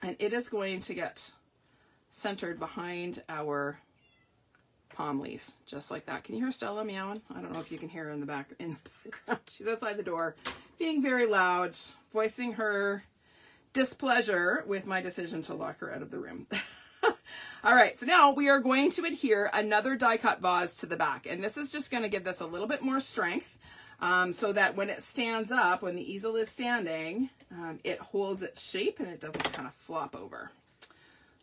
A: And it is going to get centered behind our palm leaves, just like that. Can you hear Stella meowing? I don't know if you can hear her in the background. She's outside the door, being very loud, voicing her displeasure with my decision to lock her out of the room. All right, so now we are going to adhere another die cut vase to the back, and this is just going to give this a little bit more strength, so that when it stands up, when the easel is standing, it holds its shape and it doesn't kind of flop over.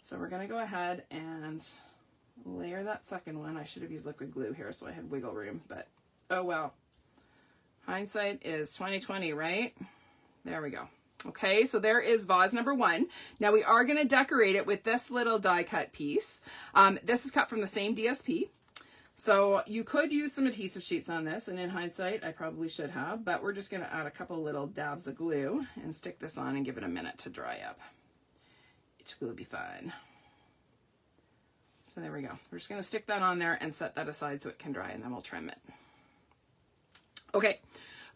A: So we're going to go ahead and layer that second one. I should have used liquid glue here so I had wiggle room, but oh well. Hindsight is 20/20, right? There we go. Okay, so there is vase number 1. Now we are going to decorate it with this little die cut piece. This is cut from the same DSP. So you could use some adhesive sheets on this, and in hindsight, I probably should have, but we're just going to add a couple little dabs of glue and stick this on and give it a minute to dry up. It will be fine. So there we go. We're just going to stick that on there and set that aside so it can dry, and then we'll trim it. Okay,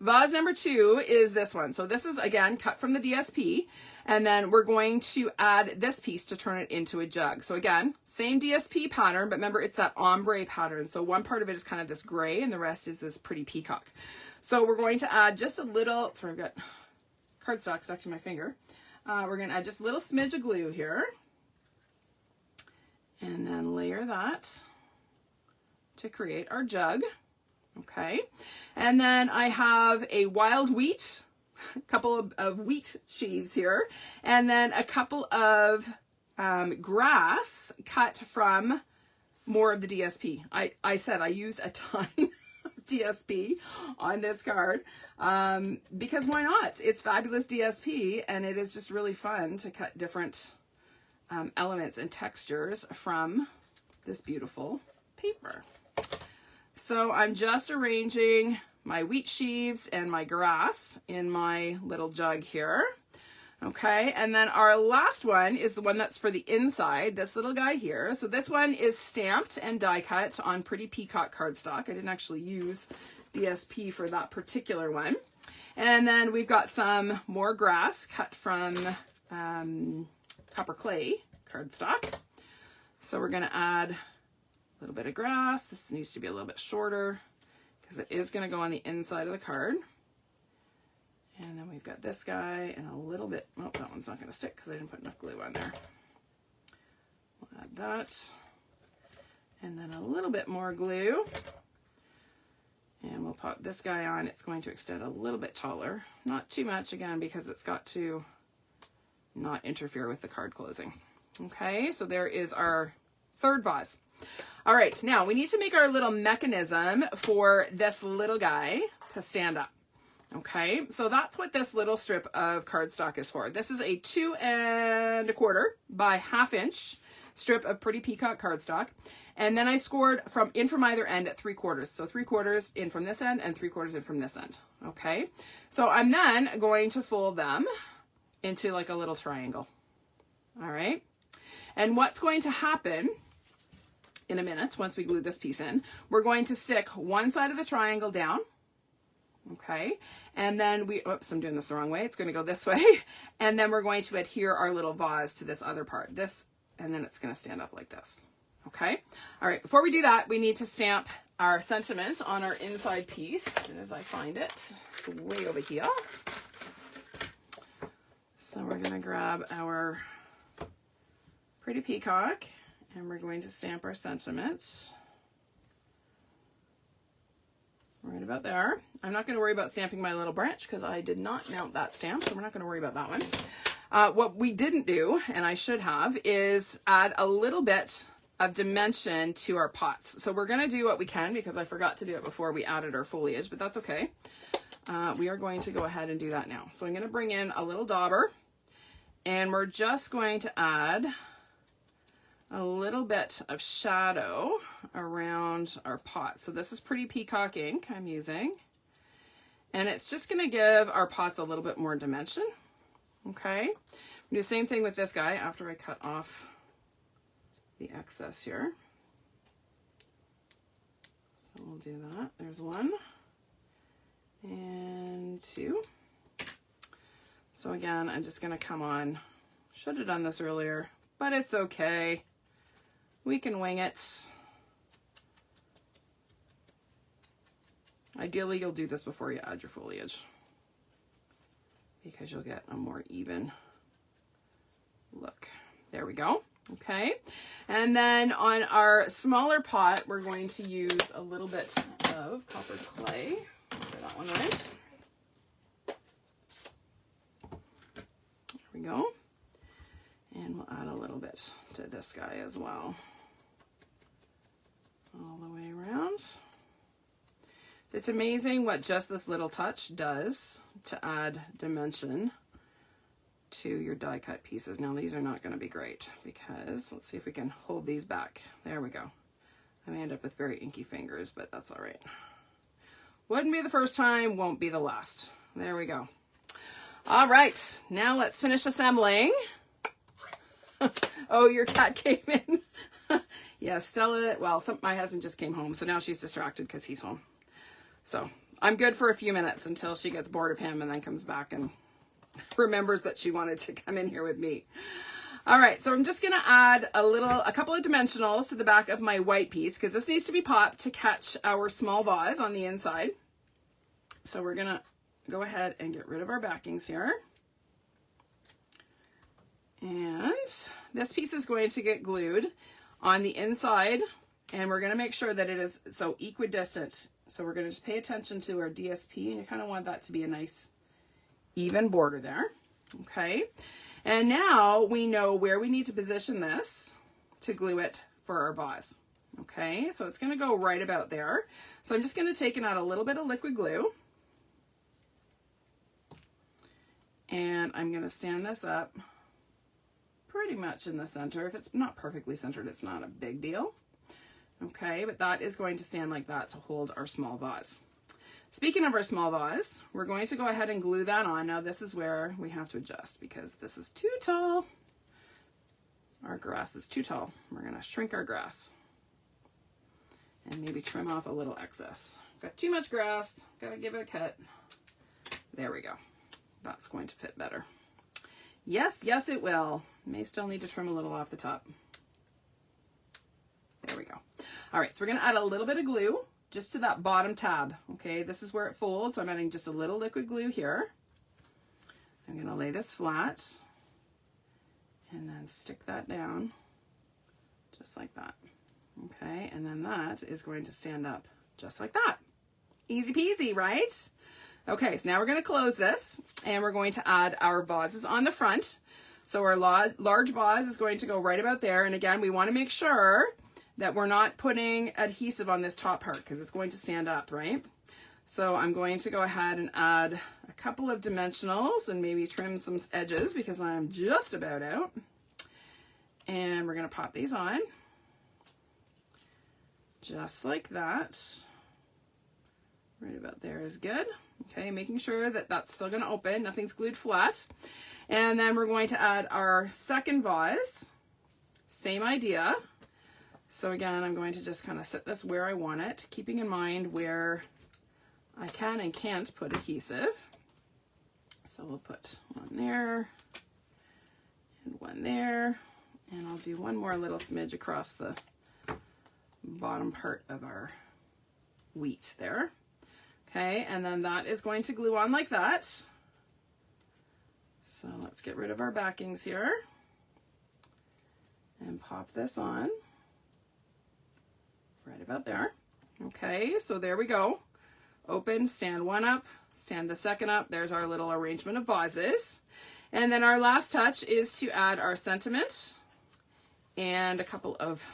A: vase number 2 is this one. So this is, again, cut from the DSP, and then we're going to add this piece to turn it into a jug. So again, same DSP pattern, but remember it's that ombre pattern. So one part of it is kind of this gray, and the rest is this pretty peacock. So we're going to add just a little, sorry, I've got cardstock stuck to my finger. We're going to add just a little smidge of glue here. And then layer that to create our jug. Okay. And then I have a wild wheat, a couple of wheat sheaves here, and then a couple of grass cut from more of the DSP. I said I used a ton of DSP on this card because why not? It's fabulous DSP, and it is just really fun to cut different elements and textures from this beautiful paper. So I'm just arranging my wheat sheaves and my grass in my little jug here. Okay, and then our last one is the one that's for the inside, this little guy here. So this one is stamped and die cut on pretty peacock cardstock. I didn't actually use DSP for that particular one. And then we've got some more grass cut from copper clay cardstock. So we're going to add a little bit of grass. This needs to be a little bit shorter because it is going to go on the inside of the card. And then we've got this guy and a little bit, oh, that one's not going to stick because I didn't put enough glue on there. We'll add that. And then a little bit more glue. And we'll pop this guy on. It's going to extend a little bit taller. Not too much, again, because it's got to not interfere with the card closing. Okay, so there is our third vase. All right, now we need to make our little mechanism for this little guy to stand up. Okay, so that's what this little strip of cardstock is for. This is a 2 1/4 by 1/2 inch strip of pretty peacock cardstock. And then I scored from either end at 3/4. So 3/4 in from this end and 3/4 in from this end. Okay, so I'm then going to fold them into like a little triangle. All right, and what's going to happen in a minute, once we glue this piece in, we're going to stick one side of the triangle down. Okay, and then oops, I'm doing this the wrong way. It's going to go this way. And then we're going to adhere our little vase to this other part, this, and then it's going to stand up like this. Okay, all right, before we do that, we need to stamp our sentiment on our inside piece. As soon as I find it, it's way over here. So we're going to grab our pretty peacock and we're going to stamp our sentiments right about there. I'm not going to worry about stamping my little branch because I did not mount that stamp, so we're not going to worry about that one. What we didn't do, and I should have, is add a little bit of dimension to our pots. So we're going to do what we can because I forgot to do it before we added our foliage, but that's okay. We are going to go ahead and do that now. So I'm going to bring in a little dauber, and we're just going to add a little bit of shadow around our pot. So this is Pretty Peacock ink I'm using. And it's just going to give our pots a little bit more dimension. Okay. Do the same thing with this guy after I cut off the excess here. So we'll do that. There's 1 and 2. So again, I'm just going to come on. Should have done this earlier, but it's okay. We can wing it. Ideally, you'll do this before you add your foliage because you'll get a more even look. There we go. Okay. And then on our smaller pot, we're going to use a little bit of copper clay. Get that one right. There we go. And we'll add a little bit to this guy as well. All the way around. It's amazing what just this little touch does to add dimension to your die cut pieces. Now these are not going to be great because let's see if we can hold these back. There we go. I may end up with very inky fingers, but that's all right. Wouldn't be the first time, won't be the last. There we go. All right, now let's finish assembling. Oh, your cat came in. Yeah, Stella, well, my husband just came home, so now she's distracted because he's home. So I'm good for a few minutes until she gets bored of him and then comes back and remembers that she wanted to come in here with me. All right, so I'm just going to add a couple of dimensionals to the back of my white piece because this needs to be popped to catch our small vase on the inside. So we're going to go ahead and get rid of our backings here. And this piece is going to get glued on the inside, and we're going to make sure that it is so equidistant. So we're going to just pay attention to our DSP, and you kind of want that to be a nice even border there. Okay. And now we know where we need to position this to glue it for our vase. Okay. So it's going to go right about there. So I'm just going to take and add a little bit of liquid glue. And I'm going to stand this up pretty much in the center. If it's not perfectly centered, it's not a big deal. Okay, but that is going to stand like that to hold our small vase. Speaking of our small vase, we're going to go ahead and glue that on. Now this is where we have to adjust because this is too tall. Our grass is too tall. We're going to shrink our grass and maybe trim off a little excess. Got too much grass, got to give it a cut. There we go. That's going to fit better. Yes, yes it will. May still need to trim a little off the top. There we go. All right, so we're going to add a little bit of glue just to that bottom tab. Okay, this is where it folds, so I'm adding just a little liquid glue here. I'm going to lay this flat and then stick that down just like that. Okay, and then that is going to stand up just like that. Easy peasy, right? Okay, so now we're going to close this and we're going to add our vases on the front. So our large vase is going to go right about there. And again, we want to make sure that we're not putting adhesive on this top part because it's going to stand up, right? So I'm going to go ahead and add a couple of dimensionals and maybe trim some edges because I'm just about out. And we're going to pop these on just like that. Right about there is good. Okay, making sure that that's still going to open. Nothing's glued flat. And then we're going to add our second vase. Same idea. So again, I'm going to just kind of set this where I want it, keeping in mind where I can and can't put adhesive. So we'll put one there and one there. And I'll do one more little smidge across the bottom part of our wheat there. Okay, and then that is going to glue on like that. So let's get rid of our backings here and pop this on right about there. Okay, so there we go. Open, stand one up, stand the second up. There's our little arrangement of vases. And then our last touch is to add our sentiment and a couple of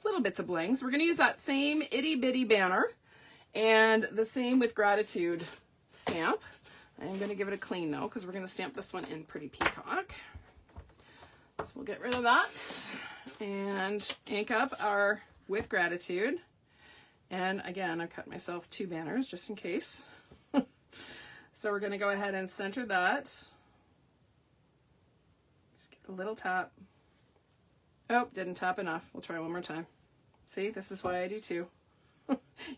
A: little bits of blings. We're going to use that same itty bitty banner and the same with gratitude stamp. I'm going to give it a clean though because we're going to stamp this one in Pretty Peacock. So we'll get rid of that and ink up our With Gratitude. And again, I've cut myself 2 banners just in case. So we're going to go ahead and center that. Just get a little tap. Oh, didn't tap enough. We'll try one more time. See, this is why I do 2.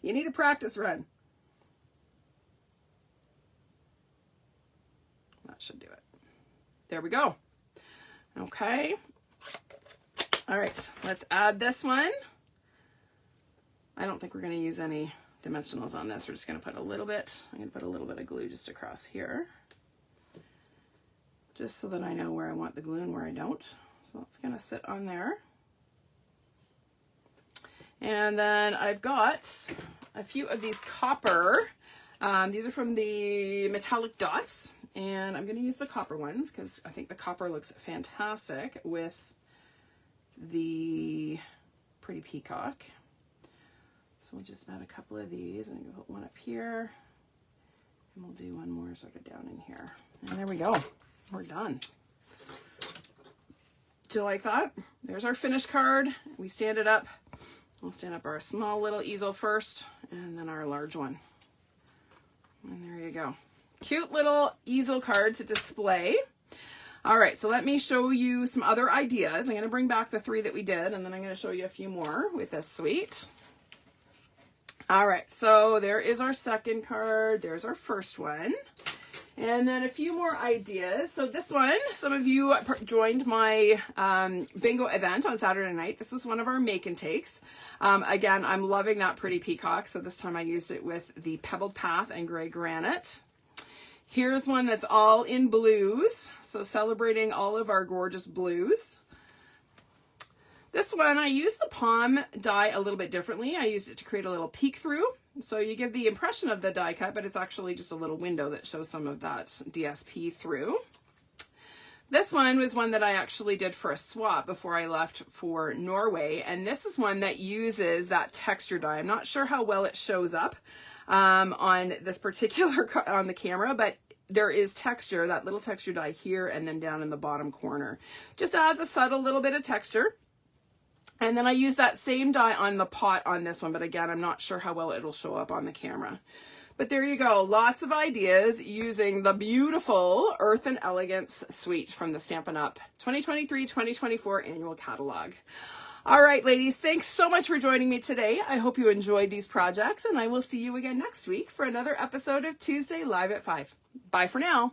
A: You need a practice run. That should do it. There we go. Okay. All right, let's add this one. I don't think we're going to use any dimensionals on this. We're just going to put a little bit. I'm going to put a little bit of glue just across here, just so that I know where I want the glue and where I don't. So that's going to sit on there. And then I've got a few of these copper. These are from the metallic dots, and I'm going to use the copper ones because I think the copper looks fantastic with the pretty peacock. So we'll just add a couple of these, and we'll put one up here, and we'll do one more sort of down in here. And there we go. We're done. Do you like that? There's our finished card. We stand it up. We'll stand up our small little easel first, and then our large one. And there you go. Cute little easel card to display. All right, so let me show you some other ideas. I'm going to bring back the 3 that we did, and then I'm going to show you a few more with this suite. All right, so there is our second card. There's our first one. And then a few more ideas. So this one, some of you joined my bingo event on Saturday night. This was one of our make and takes. Again, I'm loving that pretty peacock. So this time I used it with the Pebbled Path and Gray Granite. Here's one that's all in blues. So celebrating all of our gorgeous blues. This one, I used the palm die a little bit differently. I used it to create a little peek through. So you give the impression of the die cut, but it's actually just a little window that shows some of that DSP through. This one was one that I actually did for a swap before I left for Norway. And this is one that uses that texture die. I'm not sure how well it shows up on this particular, on the camera, but there is texture, that little texture die here and then down in the bottom corner. Just adds a subtle little bit of texture. And then I use that same die on the pot on this one, but again, I'm not sure how well it'll show up on the camera. But there you go, lots of ideas using the beautiful Earthen Elegance suite from the Stampin' Up 2023-2024 annual catalog. All right, ladies, thanks so much for joining me today. I hope you enjoyed these projects, and I will see you again next week for another episode of Tuesday Live at 5. Bye for now.